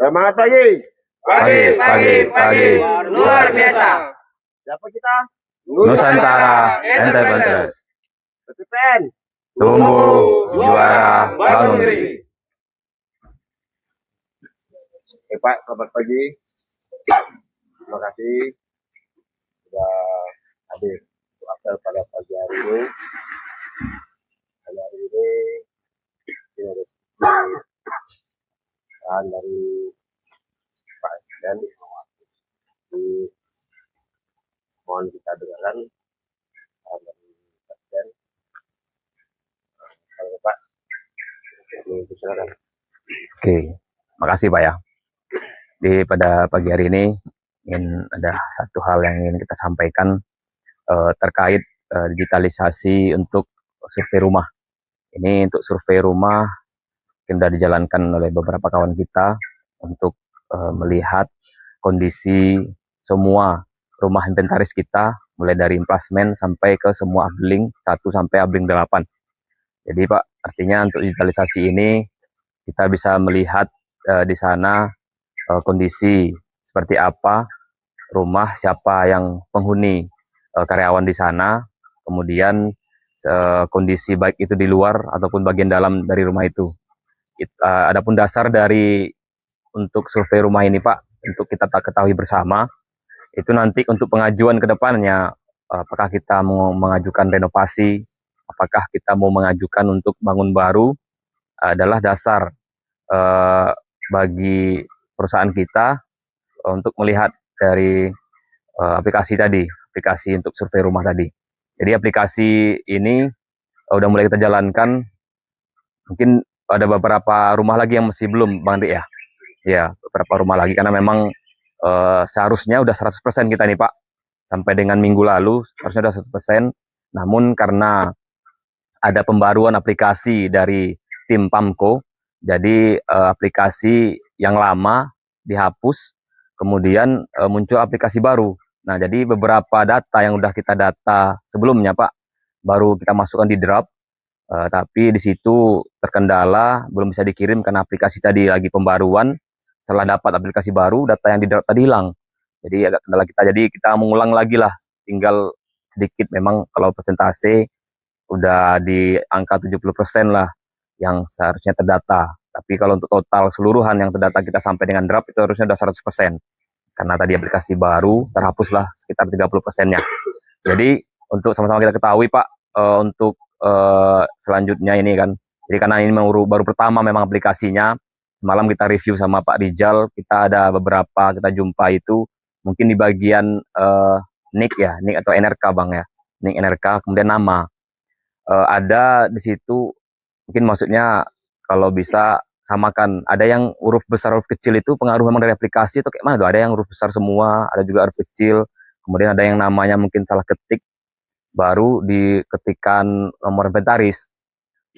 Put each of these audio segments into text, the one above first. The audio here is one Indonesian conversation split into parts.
Semangat pagi. Pagi. Luar biasa. Siapa kita? Nusantara Entrepreneurs. PTPN. Tumbuh, juara, bangun negeri. Pak, selamat pagi. Terima kasih sudah hadir untuk apel pada pagi hari ini. Pada hari ini kita ada saran dari Pak Presiden. Mohon kita dengarkan saran dari Presiden. Kalau Pak, silakan. Oke, makasih Pak ya. Pada pagi hari ini ingin ada satu hal yang ingin kita sampaikan terkait digitalisasi untuk survei rumah. Ini untuk survei rumah sudah dijalankan oleh beberapa kawan kita untuk melihat kondisi semua rumah inventaris kita, mulai dari emplasmen sampai ke semua abling 1 sampai abling 8. Jadi Pak, artinya untuk digitalisasi ini kita bisa melihat di sana kondisi seperti apa rumah, siapa yang penghuni, karyawan di sana, kemudian kondisi baik itu di luar ataupun bagian dalam dari rumah itu. Adapun dasar dari untuk survei rumah ini Pak, untuk kita ketahui bersama, itu nanti untuk pengajuan ke depannya, apakah kita mau mengajukan renovasi, apakah kita mau mengajukan untuk bangun baru, adalah dasar bagi perusahaan kita untuk melihat dari aplikasi tadi, aplikasi untuk survei rumah tadi. Jadi aplikasi ini udah mulai kita jalankan, mungkin ada beberapa rumah lagi yang masih belum Bang Dik ya. Ya, beberapa rumah lagi karena memang seharusnya udah 100% kita nih Pak. Sampai dengan minggu lalu harusnya udah 100%. Namun karena ada pembaruan aplikasi dari tim PAMKO, jadi aplikasi yang lama dihapus, kemudian muncul aplikasi baru. Nah, jadi beberapa data yang udah kita data sebelumnya Pak, baru kita masukkan di drop, tapi di situ terkendala, belum bisa dikirim karena aplikasi tadi lagi pembaruan. Setelah dapat aplikasi baru, data yang di drop tadi hilang. Jadi agak kendala kita, jadi kita mengulang lagi lah, tinggal sedikit memang kalau persentase udah di angka 70% lah yang seharusnya terdata. Tapi kalau untuk total keseluruhan yang terdata kita sampai dengan draft itu harusnya udah 100%. Karena tadi aplikasi baru terhapuslah sekitar 30%-nya. Jadi untuk sama-sama kita ketahui Pak, untuk selanjutnya ini kan, jadi karena ini baru pertama memang aplikasinya, malam kita review sama Pak Rijal, kita ada beberapa kita jumpa itu, mungkin di bagian nick ya, nick atau NRK Bang ya, nick NRK, kemudian nama. Ada di situ mungkin maksudnya kalau bisa samakan, ada yang huruf besar huruf kecil itu pengaruh memang dari aplikasi atau kayak mana tuh? Ada yang huruf besar semua, ada juga huruf kecil, kemudian ada yang namanya mungkin salah ketik, baru diketikkan nomor inventaris,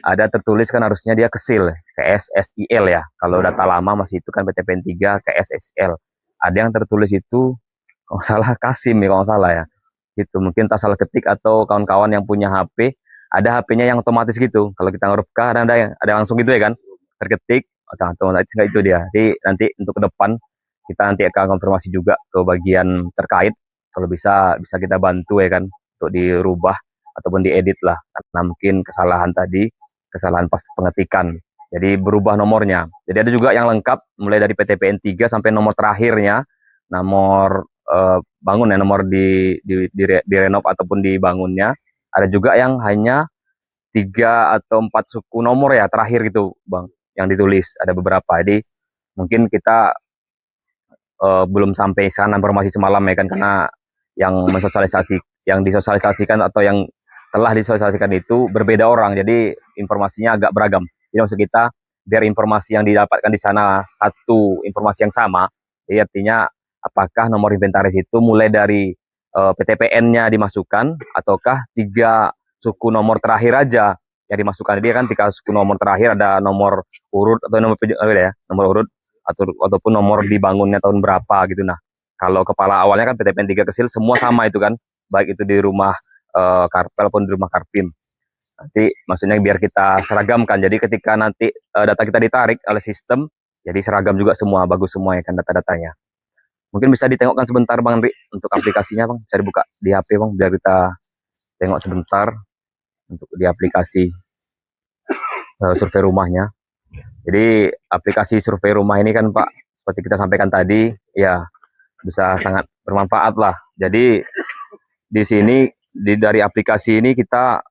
ada tertulis kan harusnya dia kesil, KSSIL ya, kalau data lama masih itu kan PTPN 3 KSSIL, ada yang tertulis itu kalau salah Kasim ya kalau salah ya, itu mungkin tak salah ketik atau kawan-kawan yang punya HP ada HP-nya yang otomatis gitu, kalau kita huruf K ada langsung gitu ya kan, terketik otomatis nggak itu dia. Jadi nanti untuk ke depan kita nanti akan konfirmasi juga ke bagian terkait, kalau bisa kita bantu ya kan untuk dirubah ataupun diedit lah, karena mungkin kesalahan tadi, kesalahan pas pengetikan, jadi berubah nomornya. Jadi ada juga yang lengkap mulai dari PTPN 3 sampai nomor terakhirnya, nomor bangun ya, nomor di renov ataupun dibangunnya. Ada juga yang hanya 3 atau 4 suku nomor ya terakhir gitu Bang, yang ditulis ada beberapa. Jadi mungkin kita belum sampai sana informasi semalam ya kan, karena yang disosialisasikan atau yang telah disosialisasikan itu berbeda orang, jadi informasinya agak beragam. Jadi maksud kita biar informasi yang didapatkan di sana satu informasi yang sama, jadi artinya apakah nomor inventaris itu mulai dari PTPN-nya dimasukkan ataukah 3 suku nomor terakhir aja yang dimasukkan. Jadi kan 3 suku nomor terakhir ada nomor urut atau nomor urut ataupun nomor dibangunnya tahun berapa gitu. Nah, kalau kepala awalnya kan PTPN 3 kesil semua sama itu kan, baik itu di rumah karpel pun di rumah karpim. Nanti maksudnya biar kita seragamkan. Jadi ketika nanti data kita ditarik oleh sistem, Jadi seragam juga semua, bagus semua ya kan data-datanya. Mungkin bisa ditengokkan sebentar Bang Ri untuk aplikasinya Bang. Bisa dibuka di HP Bang biar kita tengok sebentar untuk di aplikasi survei rumahnya. Jadi aplikasi survei rumah ini kan Pak, seperti kita sampaikan tadi, ya bisa sangat bermanfaat lah. Jadi di sini dari aplikasi ini kita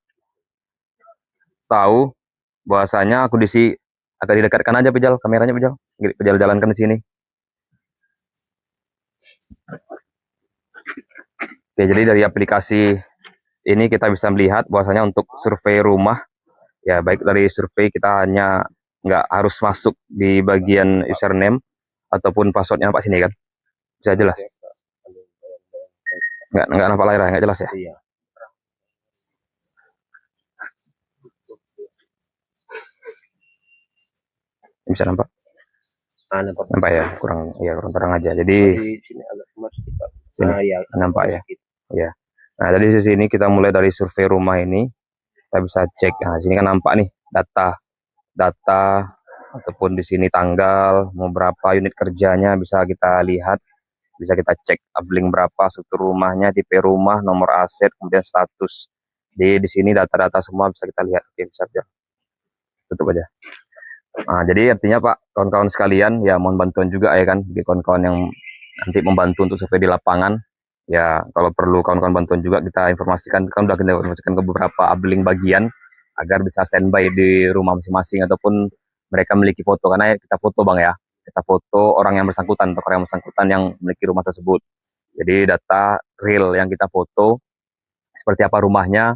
tahu bahwasanya kondisi agak didekatkan aja Pejal, kameranya Pejal. Pejal jalankan di sini. Oke, jadi dari aplikasi ini kita bisa melihat bahwasanya untuk survei rumah, ya baik dari survei kita hanya nggak harus masuk di bagian username ataupun passwordnya Pak sini kan, bisa jelas. Nggak nampak layar, nggak jelas ya. Iya. Bisa nampak? Nampak ya, kurang terang aja. Jadi di sini agak sedikit. sini Nah, ya, nampak ya. Ya. Nah, dari sisi ini kita mulai dari survei rumah ini, kita bisa cek. Nah, sini kan nampak nih data ataupun di sini tanggal, mau berapa unit kerjanya bisa kita lihat, bisa kita cek abling berapa, struktur rumahnya, tipe rumah, nomor aset, kemudian status. Di sini data-data semua bisa kita lihat. Oke, bisa aja. Tutup aja. Nah, jadi artinya Pak, kawan-kawan sekalian, ya mohon bantuan juga ya kan, di kawan-kawan yang nanti membantu untuk survei di lapangan. Ya, kalau perlu kawan-kawan bantuan juga kita informasikan, kan udah kita informasikan ke beberapa abling bagian agar bisa standby di rumah masing-masing ataupun mereka memiliki foto, karena kita foto Bang ya. Kita foto orang yang bersangkutan atau orang yang bersangkutan yang memiliki rumah tersebut. Jadi data real yang kita foto seperti apa rumahnya,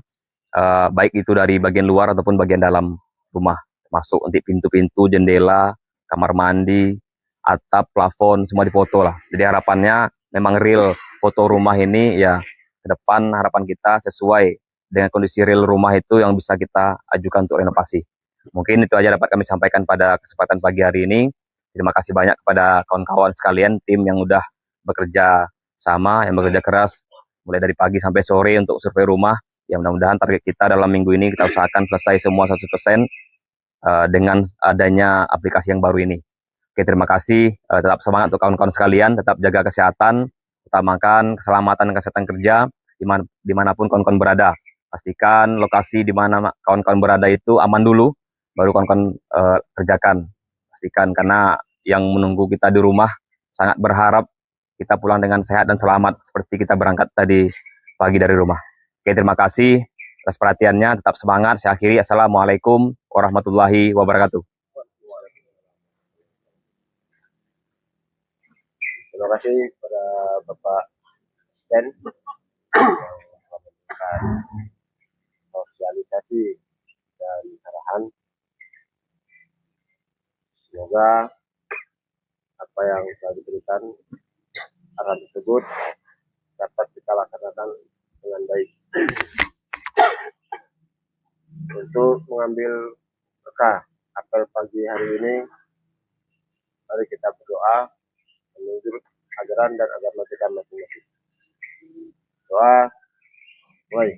baik itu dari bagian luar ataupun bagian dalam rumah, masuk untuk pintu-pintu, jendela, kamar mandi, atap, plafon, semua difoto lah. Jadi harapannya memang real foto rumah ini ya ke depan harapan kita sesuai dengan kondisi real rumah itu yang bisa kita ajukan untuk renovasi. Mungkin itu aja dapat kami sampaikan pada kesempatan pagi hari ini. Terima kasih banyak kepada kawan-kawan sekalian, tim yang udah bekerja sama, yang bekerja keras, mulai dari pagi sampai sore untuk survei rumah. Ya mudah-mudahan target kita dalam minggu ini kita usahakan selesai semua 100% dengan adanya aplikasi yang baru ini. Oke, terima kasih. Tetap semangat untuk kawan-kawan sekalian, tetap jaga kesehatan, utamakan keselamatan dan kesehatan kerja dimanapun kawan-kawan berada. Pastikan lokasi di mana kawan-kawan berada itu aman dulu, baru kawan-kawan kerjakan. Pastikan, karena yang menunggu kita di rumah sangat berharap kita pulang dengan sehat dan selamat seperti kita berangkat tadi pagi dari rumah. Oke, terima kasih atas perhatiannya, tetap semangat. Saya akhiri, Assalamualaikum warahmatullahi wabarakatuh. Terima kasih kepada Bapak Sen yang memberikan sosialisasi dan arahan. Semoga apa yang telah diberikan arahan tersebut dapat kita laksanakan dengan baik. Untuk mengambil berkah apel pagi hari ini, mari kita berdoa menurut ajaran dan agama kita masing-masing. Doa, mulai.